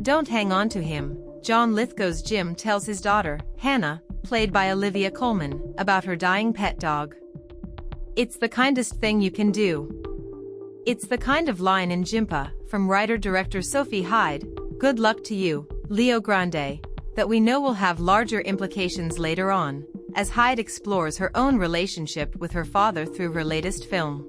Don't hang on to him, John Lithgow's Jim tells his daughter, Hannah, played by Olivia Colman, about her dying pet dog. It's the kindest thing you can do. It's the kind of line in Jimpa, from writer-director Sophie Hyde, good luck to you, Leo Grande, that we know will have larger implications later on, as Hyde explores her own relationship with her father through her latest film.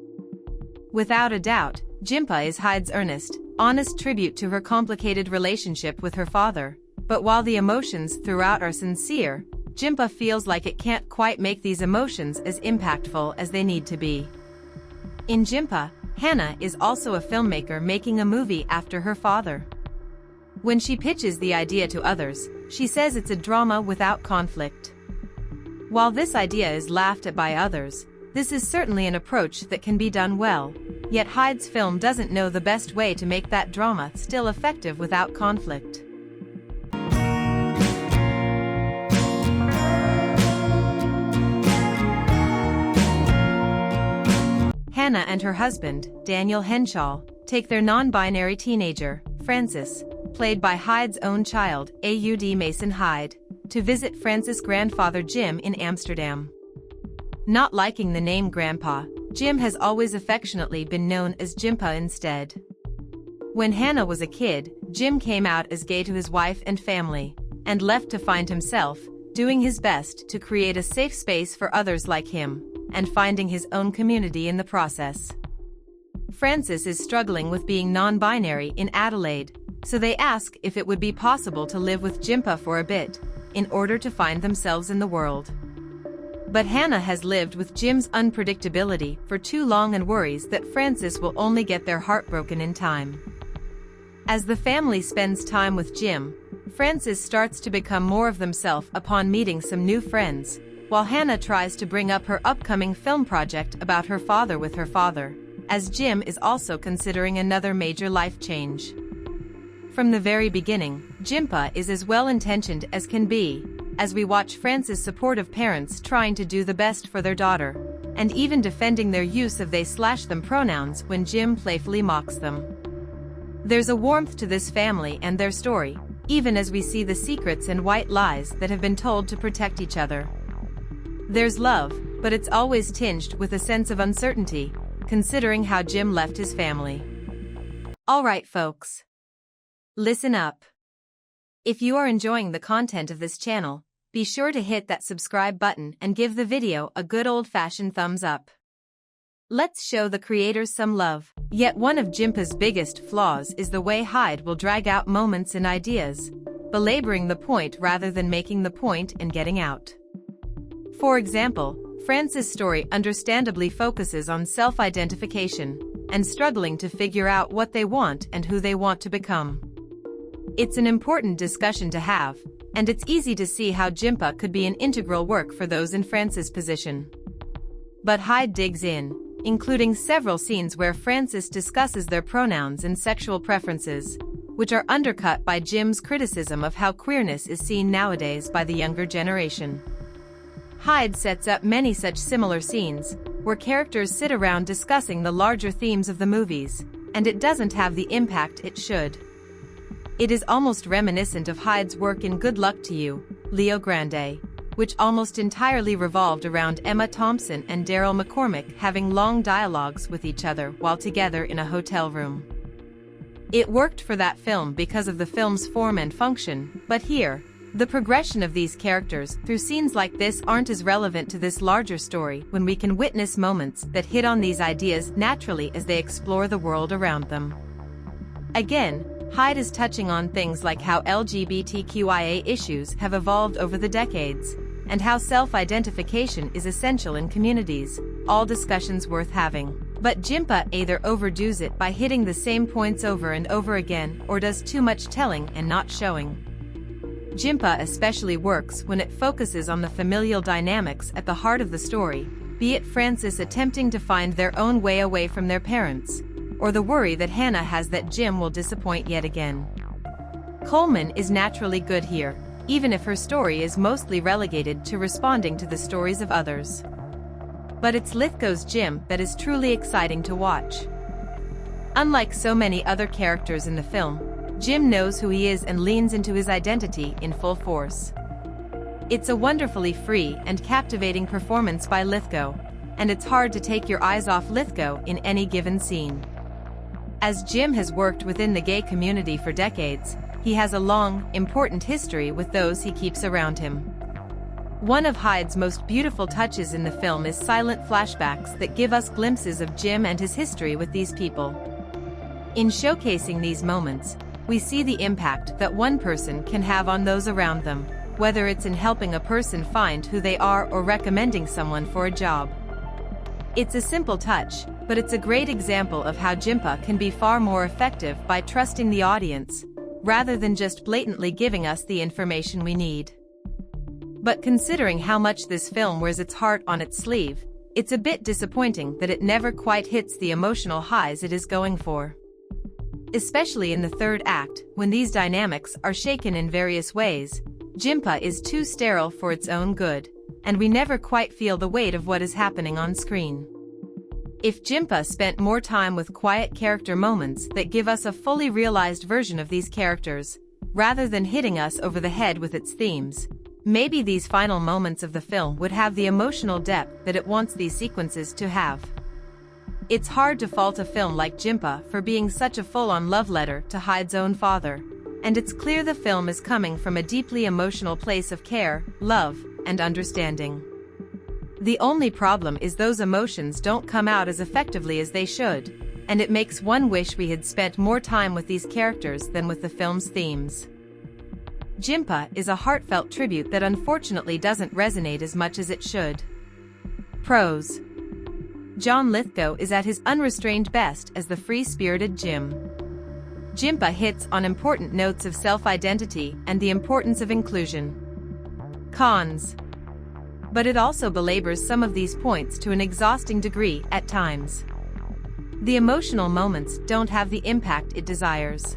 Without a doubt, Jimpa is Hyde's earnest, honest tribute to her complicated relationship with her father, but while the emotions throughout are sincere, Jimpa feels like it can't quite make these emotions as impactful as they need to be. In Jimpa, Hannah is also a filmmaker making a movie after her father. When she pitches the idea to others, she says it's a drama without conflict. While this idea is laughed at by others, this is certainly an approach that can be done well, yet Hyde's film doesn't know the best way to make that drama still effective without conflict. Hannah and her husband, Daniel Henshaw, take their non-binary teenager, Francis, played by Hyde's own child, Aud Mason Hyde, to visit Francis' grandfather Jim in Amsterdam. Not liking the name Grandpa, Jim has always affectionately been known as Jimpa instead. When Hannah was a kid, Jim came out as gay to his wife and family, and left to find himself, doing his best to create a safe space for others like him, and finding his own community in the process. Francis is struggling with being non-binary in Adelaide, so they ask if it would be possible to live with Jimpa for a bit, in order to find themselves in the world. But Hannah has lived with Jim's unpredictability for too long and worries that Francis will only get their heart broken in time. As the family spends time with Jim, Francis starts to become more of themselves upon meeting some new friends, while Hannah tries to bring up her upcoming film project about her father with her father, as Jim is also considering another major life change. From the very beginning, Jimpa is as well-intentioned as can be, as we watch Francis' supportive parents trying to do the best for their daughter, and even defending their use of they/them pronouns when Jim playfully mocks them. There's a warmth to this family and their story, even as we see the secrets and white lies that have been told to protect each other. There's love, but it's always tinged with a sense of uncertainty, considering how Jim left his family. Alright folks. Listen up. If you are enjoying the content of this channel, be sure to hit that subscribe button and give the video a good old-fashioned thumbs up. Let's show the creators some love. Yet one of Jimpa's biggest flaws is the way Hyde will drag out moments and ideas, belaboring the point rather than making the point and getting out. For example, Francis' story understandably focuses on self-identification and struggling to figure out what they want and who they want to become. It's an important discussion to have, and it's easy to see how Jimpa could be an integral work for those in Francis' position. But Hyde digs in, including several scenes where Francis discusses their pronouns and sexual preferences, which are undercut by Jim's criticism of how queerness is seen nowadays by the younger generation. Hyde sets up many such similar scenes, where characters sit around discussing the larger themes of the movies, and it doesn't have the impact it should. It is almost reminiscent of Hyde's work in Good Luck to You, Leo Grande, which almost entirely revolved around Emma Thompson and Daryl McCormick having long dialogues with each other while together in a hotel room. It worked for that film because of the film's form and function, but here, the progression of these characters through scenes like this aren't as relevant to this larger story when we can witness moments that hit on these ideas naturally as they explore the world around them. Again, Hyde is touching on things like how LGBTQIA issues have evolved over the decades, and how self-identification is essential in communities, all discussions worth having. But Jimpa either overdoes it by hitting the same points over and over again or does too much telling and not showing. Jimpa especially works when it focuses on the familial dynamics at the heart of the story, be it Francis attempting to find their own way away from their parents, or the worry that Hannah has that Jim will disappoint yet again. Coleman is naturally good here, even if her story is mostly relegated to responding to the stories of others. But it's Lithgow's Jim that is truly exciting to watch. Unlike so many other characters in the film, Jim knows who he is and leans into his identity in full force. It's a wonderfully free and captivating performance by Lithgow, and it's hard to take your eyes off Lithgow in any given scene. As Jim has worked within the gay community for decades, he has a long, important history with those he keeps around him. One of Hyde's most beautiful touches in the film is silent flashbacks that give us glimpses of Jim and his history with these people. In showcasing these moments, we see the impact that one person can have on those around them, whether it's in helping a person find who they are or recommending someone for a job. It's a simple touch, but it's a great example of how Jimpa can be far more effective by trusting the audience, rather than just blatantly giving us the information we need. But considering how much this film wears its heart on its sleeve, it's a bit disappointing that it never quite hits the emotional highs it is going for. Especially in the third act, when these dynamics are shaken in various ways, Jimpa is too sterile for its own good, and we never quite feel the weight of what is happening on screen. If Jimpa spent more time with quiet character moments that give us a fully realized version of these characters, rather than hitting us over the head with its themes, maybe these final moments of the film would have the emotional depth that it wants these sequences to have. It's hard to fault a film like Jimpa for being such a full-on love letter to Hyde's own father, and it's clear the film is coming from a deeply emotional place of care, love, and understanding. The only problem is those emotions don't come out as effectively as they should, and it makes one wish we had spent more time with these characters than with the film's themes. Jimpa is a heartfelt tribute that unfortunately doesn't resonate as much as it should. Pros: John Lithgow is at his unrestrained best as the free-spirited Jim. Jimpa hits on important notes of self-identity and the importance of inclusion. Cons: but it also belabors some of these points to an exhausting degree at times. The emotional moments don't have the impact it desires.